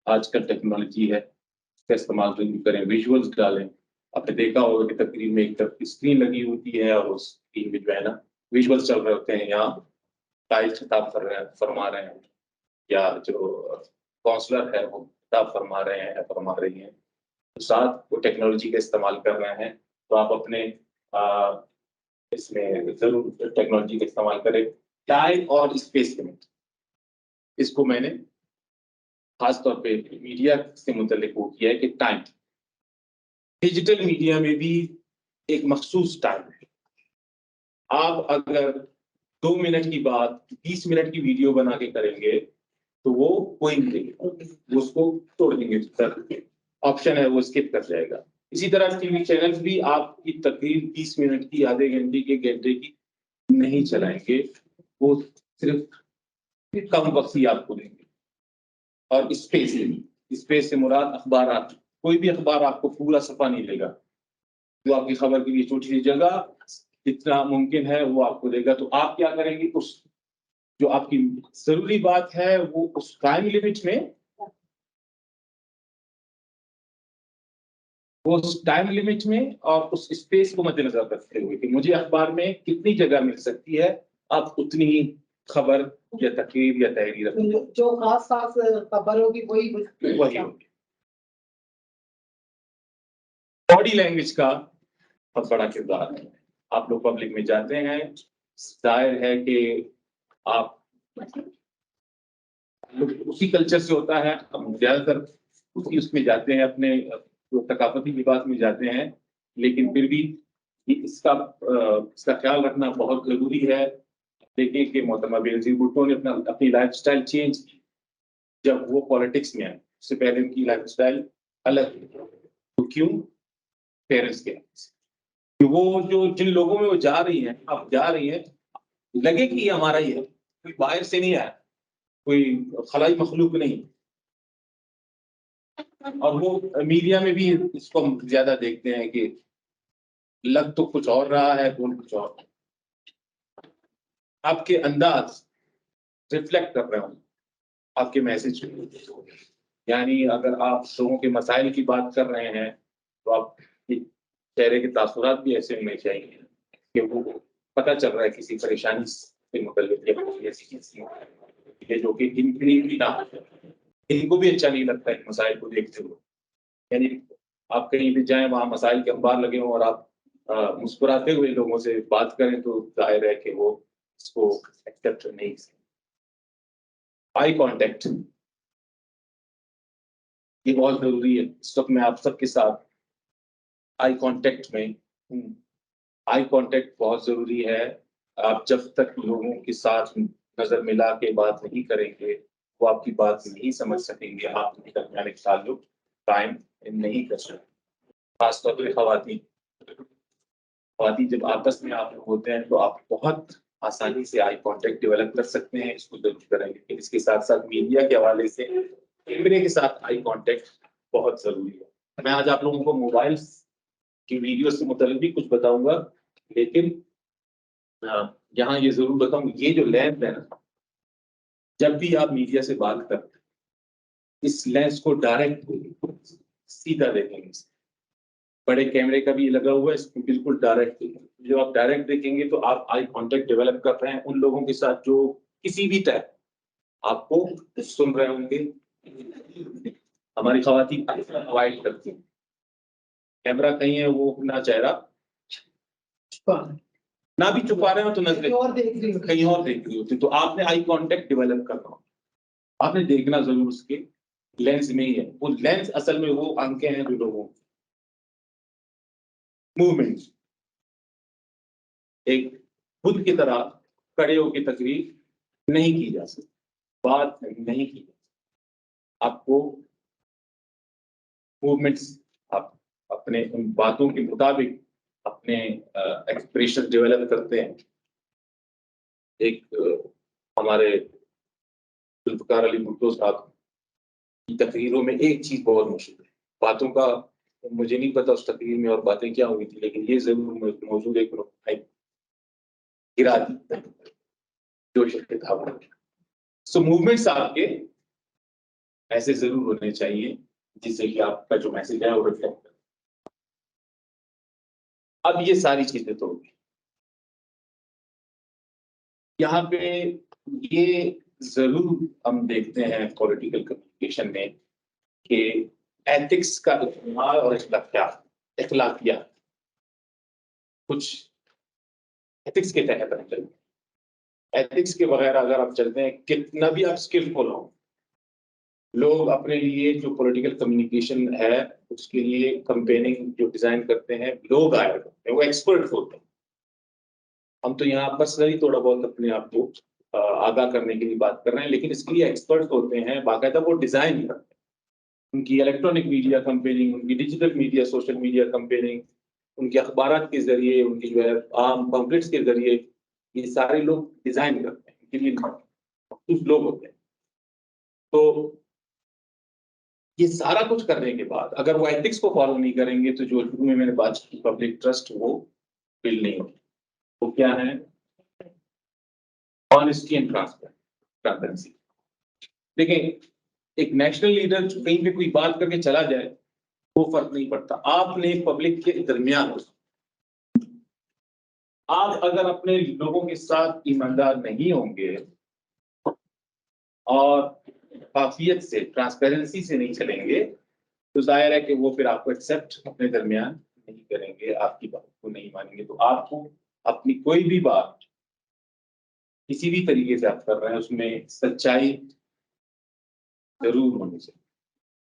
[SPEAKER 1] آج کل ٹیکنالوجی ہے, اس کا استعمال ضرور کریں. ویژولس ڈالیں. آپ نے دیکھا ہوگا کہ تقریر میں ایک طرف اسکرین لگی ہوتی ہے اور اس اسکرین میں جو ہے نا ویژولس چل رہے ہوتے ہیں, یہاں قائد خطاب فرما رہے ہیں, یا جو کاؤنسلر ہے وہ خطاب فرما رہے ہیں, فرما رہی ہیں, تو ساتھ وہ ٹیکنالوجی کا استعمال کر رہے ہیں. تو آپ اپنے اس میں ضرور ٹیکنالوجی کا استعمال کریں. ٹائم اور اسپیس لمٹ, اس کو میں نے خاص طور پہ میڈیا سے متعلق وہ کیا ہے کہ ٹائم, ڈیجیٹل میڈیا میں بھی ایک مخصوص ٹائم ہے. آپ اگر 2 منٹ کی بات 20 منٹ کی ویڈیو بنا کے کریں گے تو وہ کوئی نہیں دے گا, وہ اس کو توڑ دیں گے, آپشن ہے وہ اسکپ کر جائے گا. اسی طرح ٹی وی چینلز بھی آپ کی تقریر 30 منٹ کی, آدھے گھنٹے کی, گھنٹے کی نہیں چلائیں گے, وہ صرف کم وقت ہی آپ کو دیں گے. اور اسپیس سے مراد اخبارات, کوئی بھی اخبار آپ کو پورا صفحہ نہیں لے گا, جو آپ کی خبر کے لیے چھوٹی سی جگہ جتنا ممکن ہے وہ آپ کو دے گا. تو آپ کیا کریں گے, اس جو آپ کی ضروری بات ہے وہ اس ٹائم لمٹ میں, وہ اس ٹائم لمٹ میں اور اس اسپیس کو مد نظر رکھتے ہوئے کہ مجھے اخبار میں کتنی جگہ مل سکتی ہے, آپ اتنی ہی خبر یا تقریر یا تحریر
[SPEAKER 3] جو خاص خبر ہوگی وہی
[SPEAKER 1] ہوگی. باڈی لینگویج کا بہت بڑا کردار ہے. آپ لوگ پبلک میں جاتے ہیں, ظاہر ہے کہ آپ اسی کلچر سے ہوتا ہے, ہم زیادہ تر اس میں جاتے ہیں, اپنے ثقافتی لباس میں جاتے ہیں, لیکن پھر بھی اس کا خیال رکھنا بہت ضروری ہے. دیکھیں کہ محترمہ بینظیر بھٹو نے اپنی لائف سٹائل چینج کی جب وہ پالیٹکس میں آئے. اس سے پہلے ان کی لائف سٹائل الگ تھی. تو کیوں؟ پیرنٹس کے کہ وہ جو جن لوگوں میں وہ جا رہی ہیں, آپ جا رہی ہیں, لگے کہ یہ ہمارا ہی ہے, کوئی باہر سے نہیں آیا, کوئی خلائی مخلوق نہیں. اور وہ میڈیا میں بھی اس کو ہم زیادہ دیکھتے ہیں کہ لگ تو کچھ اور رہا ہے, بول کچھ اور. آپ کے انداز ریفلیکٹ کر رہے ہوں آپ کے میسج. یعنی اگر آپ لوگوں کے مسائل کی بات کر رہے ہیں تو آپ چہرے کے تاثرات بھی ایسے ہونے چاہیے کہ وہ پتہ چل رہا ہے کسی پریشانی سے متعلق ہے جو کہ ان کو بھی اچھا نہیں لگتا ہے مسائل کو دیکھتے ہوئے. یعنی آپ کہیں بھی جائیں وہاں مسائل کے اخبار لگے ہوں اور آپ مسکراتے ہوئے لوگوں سے بات کریں تو ظاہر ہے کہ وہ اس کو ایکسیپٹ نہیں. آئی کانٹیکٹ یہ بہت ضروری ہے. اس وقت میں آپ سب کے ساتھ آئی کانٹیکٹ میں ہوں. آئی کانٹیکٹ بہت ضروری ہے. آپ جب تک لوگوں کے ساتھ نظر ملا کے بات نہیں کریں گے وہ آپ کی بات نہیں سمجھ سکیں گے, آپ کے درمیان ایک تعلق قائم نہیں کر سکتے. خاص طور پہ خواتین جب آپس میں آپ لوگ ہوتے ہیں تو آپ بہت آسانی سے آئی کانٹیکٹ ڈیولپ کر سکتے ہیں. اس کو ضرور کریں گے. اس کے ساتھ ساتھ میڈیا کے حوالے سے کیمرے کے ساتھ آئی کانٹیکٹ بہت ضروری ہے. میں آج آپ لوگوں کو موبائلس کی ویڈیو سے متعلق بھی کچھ بتاؤں گا، لیکن یہاں یہ ضرور بتاؤں، یہ جو لینس ہے نا، جب بھی آپ میڈیا سے بات کرتے ہیں اس لینس کو ڈائریکٹ سیدھا دیکھیں گے. بڑے کیمرے کا بھی لگا ہوا ہے، اس کو بالکل ڈائریکٹ دیکھیں گے. جو آپ ڈائریکٹ دیکھیں گے تو آپ آئی کانٹیکٹ ڈیولپ کر رہے ہیں ان لوگوں کے ساتھ جو کسی بھی طرح آپ کو سن رہے ہوں گے. ہماری خواتین اوائڈ کرتی ہیں کیمرہ کہیں ہے وہ اپنا چہرہ نہ بھی چھپا رہے ہو تو نظریں کہیں اور دیکھ رہی ہوتی. تو آپ نے آئی کانٹیکٹ ڈیولپ کرنا، آپ نے دیکھنا ضرور اس کے لینس میں ہی ہے. وہ لینس اصل میں وہ آنکھیں ہیں جو لوگوں موومنٹ ایک خود کی طرح کھڑے ہو کے تقریر نہیں کی جا سکتی، بات نہیں کی جا سکتی. آپ کو موومنٹس آپ اپنے ان باتوں کے مطابق اپنے ایکسپریشن ڈیولپ کرتے ہیں. ایک ہمارے ذوالفقار علی بھٹو صاحب کی تقریروں میں ایک چیز بہت مشہور ہے، باتوں کا مجھے نہیں پتا اس تقریر میں اور باتیں کیا ہوئی تھی، لیکن یہ ضرور موجود ہے گرا دی جو کتاب. سو موومنٹس آپ کے ایسے ضرور ہونے چاہیے جس سے کہ آپ کا جو میسج ہے وہ ریفلیکٹ کرے. اب یہ ساری چیزیں تو ہوگی یہاں پہ. یہ ضرور ہم دیکھتے ہیں پولیٹیکل کمیونیکیشن میں کہ ایتھکس کا استعمال اور اخلاقیات کچھ ایتھکس کے تحت ہم چلتے ہیں. ایتھکس کے بغیر اگر آپ چلتے ہیں کتنا بھی آپ اسکلفل ہو، لوگ اپنے لیے جو پولیٹیکل کمیونیکیشن ہے اس کے لیے کمپیننگ جو ڈیزائن کرتے ہیں لوگ آیا کرتے ہیں، وہ ایکسپرٹ ہوتے ہیں. ہم تو یہاں پرسنلی تھوڑا بہت اپنے آپ کو آگاہ کرنے کے لیے بات کر رہے ہیں، لیکن اس کے لیے ایکسپرٹ ہوتے ہیں، باقاعدہ وہ ڈیزائن کرتے ہیں. ان کی الیکٹرانک میڈیا کمپیننگ، ان کی ڈیجیٹل میڈیا سوشل میڈیا کمپیننگ، ان کے اخبارات کے ذریعے، ان کی جو ہے عام پمفلٹس کے ذریعے، یہ سارے لوگ ڈیزائن کرتے ہیں، ان کے لیے مخصوص لوگ ہوتے ہیں. تو یہ سارا کچھ کرنے کے بعد اگر وہ ایتھکس کو فالو نہیں کریں گے تو جو شروع میں نے بات کی پبلک ٹرسٹ وہ بلڈ نہیں ہوگی. وہ کیا ہے؟ Honesty and transparency. دیکھیں ایک نیشنل لیڈر جو کہیں پہ کوئی بات کر کے چلا جائے وہ فرق نہیں پڑتا. آپ نے پبلک کے درمیان آپ اگر اپنے لوگوں کے ساتھ ایماندار نہیں ہوں گے اور شفافیت سے ٹرانسپیرنسی سے نہیں چلیں گے تو ظاہر ہے کہ وہ پھر آپ کو ایکسیپٹ اپنے درمیان نہیں کریں گے، آپ کی بات کو نہیں مانیں گے. تو آپ کو اپنی کوئی بھی بات کسی بھی طریقے سے آپ کر رہے ہیں اس میں سچائی ضرور ہونی چاہیے.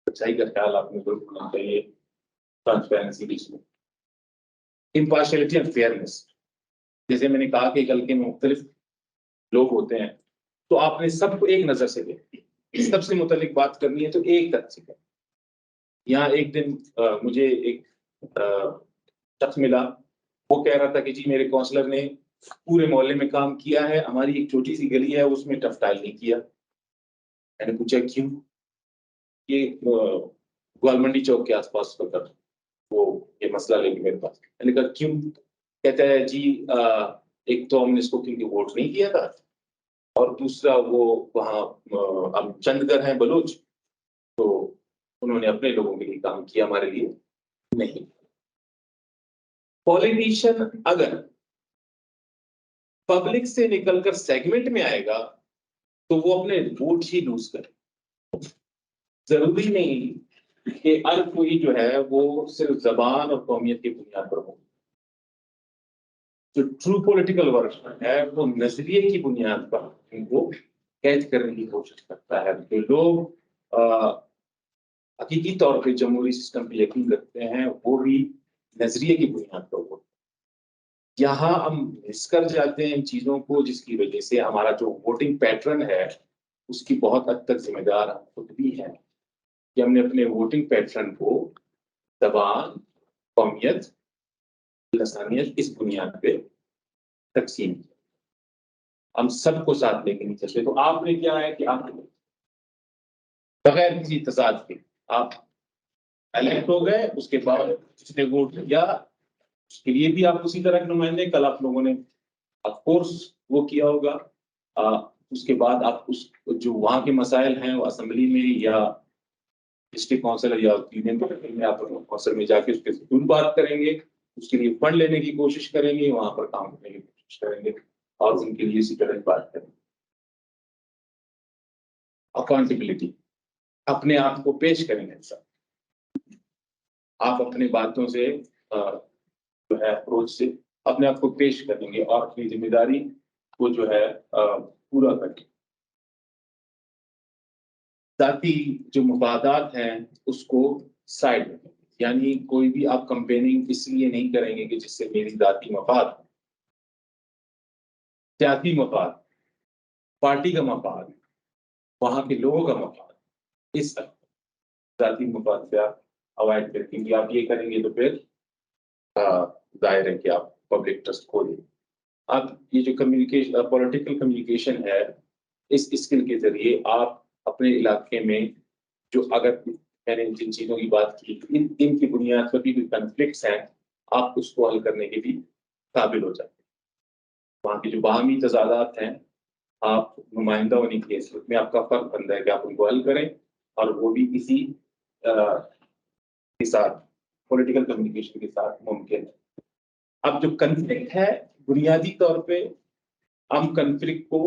[SPEAKER 1] سچائی کا خیال آپ نے ضرور ہونا چاہیے. ٹرانسپیرنسی بھی اس میں امپارشلٹی اینڈ فیئرنیس. جیسے میں نے کہا کہ کل کے مختلف لوگ ہوتے ہیں تو آپ نے سب کو ایک نظر سے دیکھیں، سب سے متعلق بات کرنی ہے تو ایک طرح سے کریں. یہاں ایک دن مجھے ایک شخص ملا، وہ کہہ رہا تھا کہ جی میرے کونسلر نے پورے محلے میں کام کیا ہے، ہماری ایک چھوٹی سی گلی ہے اس میں ٹف ٹائل نہیں کیا. میں نے پوچھا کیوں؟ یہ گوالمنڈی چوک کے آس پاس کا وہ یہ مسئلہ لے کے میرے پاس. میں نے کہا کیوں؟ کہتا ہے جی ایک تو ہم نے اس کو کیونکہ ووٹ نہیں کیا تھا، اور دوسرا وہ وہاں ہم چند گھر ہیں بلوچ تو انہوں نے اپنے لوگوں کے لیے کام کیا، ہمارے لیے نہیں. پولیٹیشین اگر پبلک سے نکل کر سیگمنٹ میں آئے گا تو وہ اپنے ووٹ ہی لوز کرے. ضروری نہیں کہ ہر کوئی جو ہے وہ صرف زبان اور قومیت کی بنیاد پر ہو. جو ٹرو پولیٹیکل ورک ہے وہ نظریے کی بنیاد پر ان کو کیچ کرنے کی کوشش کرتا ہے. جو لوگ حقیقی طور پہ جمہوری سسٹم پہ یقین رکھتے ہیں وہ بھی نظریے کی بنیاد پر ہو. یہاں ہم مس کر جاتے ہیں ان چیزوں کو، جس کی وجہ سے ہمارا جو ووٹنگ پیٹرن ہے اس کی بہت حد تک ذمہ دار ہم خود بھی ہیں کہ ہم نے اپنے ووٹنگ پیٹرن کو زبان، قومیت، لسانیت اس بنیاد پہ تقسیم کیا. ہم سب کو ساتھ لے کے نہیں چلتے. تو آپ نے کیا ہے کہ آپ بغیر کسی تضاد کے آپ الیکٹ ہو گئے، اس کے بعد جس نے ووٹ دیا اس کے لیے بھی آپ اسی طرح کے نمائندے، کل آپ لوگوں نے آف کورس وہ کیا ہوگا، اس کے بعد آپ اس جو وہاں کے مسائل ہیں وہ اسمبلی میں یا ڈسٹرکٹ کونسل یا یونین میں آپ کونسل میں جا کے اس کے ضرور بات کریں گے، اس کے لیے فنڈ لینے کی کوشش کریں گے، وہاں پر کام کرنے کی کوشش کریں گے اور ان کے لیے اسی طرح بات کریں گے۔ اکاؤنٹیبلٹی، اپنے آپ کو پیش کریں گے سر، آپ اپنی باتوں سے جو ہے اپروچ سے اپنے آپ کو پیش کریں گے اور اپنی ذمہ داری کو جو ہے پورا کریں گے۔ ذاتی جو مفادات ہیں اس کو سائڈ میں، یعنی کوئی بھی آپ کمپیننگ اس لیے نہیں کریں گے کہ جس سے میری ذاتی مفاد، سیاسی مفاد، پارٹی کا مفاد، وہاں کے لوگوں کا مفاد، اس ذاتی مفاد سے آپ اوائڈ کریں گے۔ آپ یہ کریں گے تو پھر ظاہر ہے کہ آپ پبلک ٹرسٹ کھو دیں۔ اب یہ جو کمیونیکیشن، پولیٹیکل کمیونیکیشن ہے، اس اسکل کے ذریعے آپ اپنے علاقے میں جو، اگر میں نے جن چیزوں کی بات کی ان کی بنیاد پر بھی کنفلکٹس ہیں، آپ اس کو حل کرنے کے بھی قابل ہو جاتے ہیں۔ وہاں کے جو باہمی تضادات ہیں، آپ نمائندہ ہونے کی حیثیت میں آپ کا فرق بنتا ہے کہ آپ ان کو حل کریں، اور وہ بھی اسی کے ساتھ پولیٹیکل کمیونیکیشن کے ساتھ ممکن ہے۔ اب جو کنفلکٹ ہے، بنیادی طور پہ ہم کنفلکٹ کو،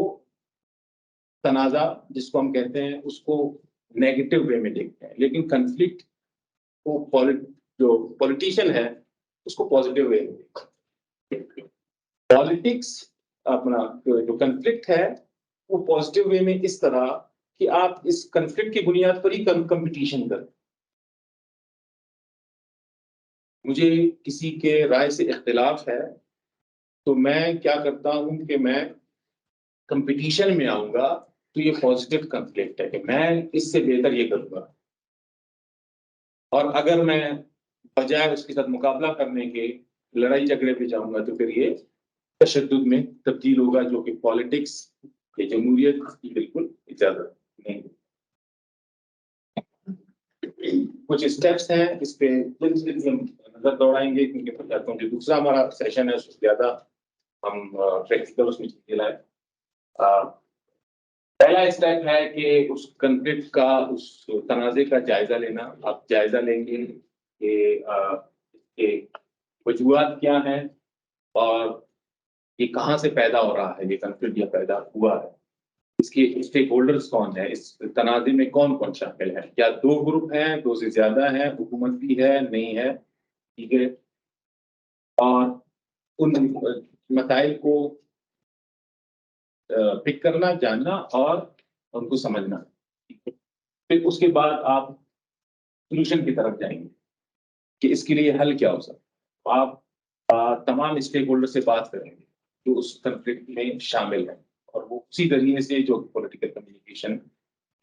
[SPEAKER 1] تنازع جس کو ہم کہتے ہیں، اس کو نیگیٹو وے میں دیکھتے ہیں، لیکن کنفلکٹ کو جو پولیٹیشین ہے اس کو پازیٹیو وے میں دیکھتے ہیں۔ پالیٹکس اپنا جو کنفلکٹ ہے وہ پازیٹیو وے میں اس طرح کہ آپ اس کنفلکٹ کی بنیاد پر ہی کمپٹیشن کریں۔ مجھے کسی کے رائے سے اختلاف ہے تو میں کیا کرتا ہوں کہ میں کمپٹیشن میں آؤں گا، تو یہ پازیٹیو کنفلکٹ ہے کہ میں اس سے بہتر یہ کروں گا، اور اگر میں بجائے اس کے ساتھ مقابلہ کرنے کے لڑائی جھگڑے پہ جاؤں گا تو پھر یہ تشدد میں تبدیل ہوگا، جو کہ پالیٹکس یا جمہوریت کی بالکل اجازت نہیں۔ کچھ اسٹیپس ہیں، اس پہ جلدی ہم نظر دوڑائیں گے کیونکہ میں چاہتا ہوں کہ دوسرا ہمارا سیشن ہے اس سے زیادہ ہم پریکٹیکل اس میں چیزیں لائیں۔ پہلا اسٹیپ ہے کہ اس کنفلکٹ کا، اس تنازع کا جائزہ لینا۔ آپ جائزہ لیں گے کہ وجوہات کیا ہیں اور یہ کہاں سے پیدا ہو رہا ہے، یہ کنفلکٹ یا پیدا ہوا ہے، اس کے اسٹیک ہولڈرز کون ہیں، اس تنازع میں کون کون شامل ہے، کیا دو گروپ ہیں، دو سے زیادہ ہیں، حکومت بھی ہے نہیں ہے، ٹھیک ہے، اور ان مسائل کو پک کرنا، جاننا اور ان کو سمجھنا۔ پھر اس کے بعد آپ سولوشن کی طرف جائیں گے کہ اس کے لیے حل کیا ہو سکتا ہے۔ آپ تمام اسٹیک ہولڈر سے بات کریں گے جو اس کنفلکٹ میں شامل ہیں، اور وہ اسی ذریعے سے جو پولیٹیکل کمیونیکیشن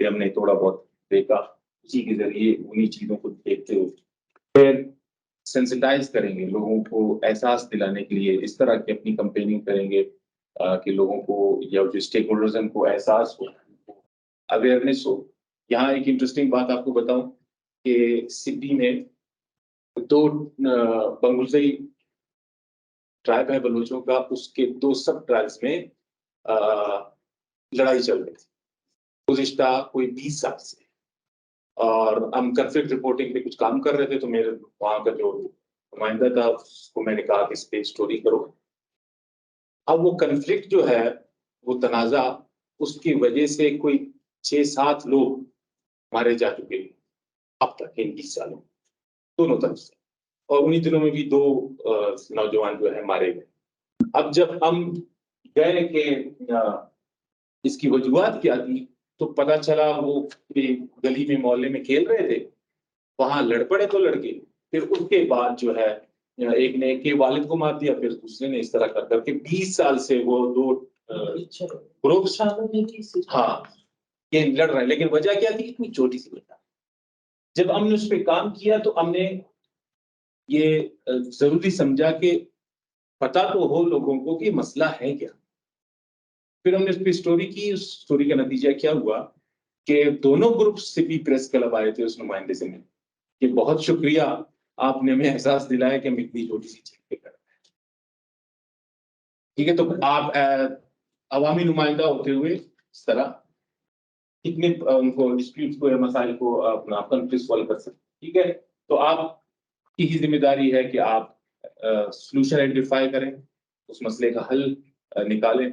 [SPEAKER 1] پہ ہم نے تھوڑا بہت دیکھا، اسی کے ذریعے انہی چیزوں کو دیکھتے ہوئے پھر سینسٹائز کریں گے، لوگوں کو احساس دلانے کے لیے اس طرح کی اپنی کمپیننگ کریں گے کہ لوگوں کو یا جو اسٹیک ہولڈرز ہیں ان کو احساس ہو، اویئرنیس ہو۔ یہاں ایک انٹرسٹنگ بات آپ کو بتاؤں کہ سڈنی میں دو بنگلزئی ٹرائب ہے بلوچوں کا، اس کے دو سب ٹرائبس میں لڑائی چل رہی تھی گزشتہ کوئی 20 سال سے، اور ہم کنفلکٹ رپورٹنگ پہ کچھ کام کر رہے تھے، تو میرے وہاں کا جو نمائندہ تھا اس کو میں نے کہا کہ اس پہ اسٹوری کرو۔ اب وہ کنفلکٹ جو ہے، وہ تنازع، اس کی وجہ سے کوئی 6-7 لوگ مارے جا چکے ہیں اب تک ان 20 سالوں دونوں طرف سے، اور انہی دنوں میں بھی 2 نوجوان جو ہے مارے گئے۔ اب جب ہم گئے کہ اس کی وجوہات کیا تھی، تو پتہ چلا وہ گلی میں محلے میں کھیل رہے تھے، وہاں لڑ پڑے تو لڑکے، پھر اس کے بعد جو ہے ایک نے ایک کے والد کو مار دیا، پھر دوسرے نے، اس طرح کر کر کے 20 سال سے وہ 2 گروپس ہاں یہ لڑ رہے ہیں۔ لیکن وجہ کیا تھی؟ اتنی چھوٹی سی وجہ۔ جب ہم نے اس پہ کام کیا تو ہم نے یہ ضروری سمجھا کہ پتہ تو ہو لوگوں کو کہ مسئلہ ہے کیا۔ پھر ہم نے اس پہ اسٹوری کی، اس اسٹوری کا نتیجہ کیا ہوا کہ دونوں گروپ سے بھی پریس کلب آئے تھے اس نمائندے سے ملے، کہ بہت شکریہ آپ نے ہمیں احساس دلایا کہ ہم اتنی چھوٹی سی چیز پہ کر رہے ہیں. ٹھیک ہے, تو آپ عوامی نمائندہ ہوتے ہوئے اس طرح کتنے ان کو ڈسپیوٹس کو یا مسائل کو اپنا کنفلکٹ سالو کر سکتے. ٹھیک ہے, تو آپ کی ہی ذمہ داری ہے کہ آپ سولوشن آئیڈینٹیفائی کریں, اس مسئلے کا حل نکالیں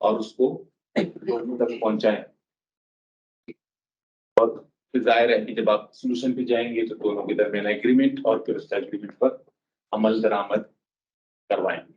[SPEAKER 1] اور اس کو لوگوں تک پہنچائیں. اور پھر ظاہر ہے کہ جب آپ سولوشن پہ جائیں گے تو دونوں کے درمیان ایگریمنٹ اور پھر اس ایگریمنٹ پر عمل درآمد کروائیں گے.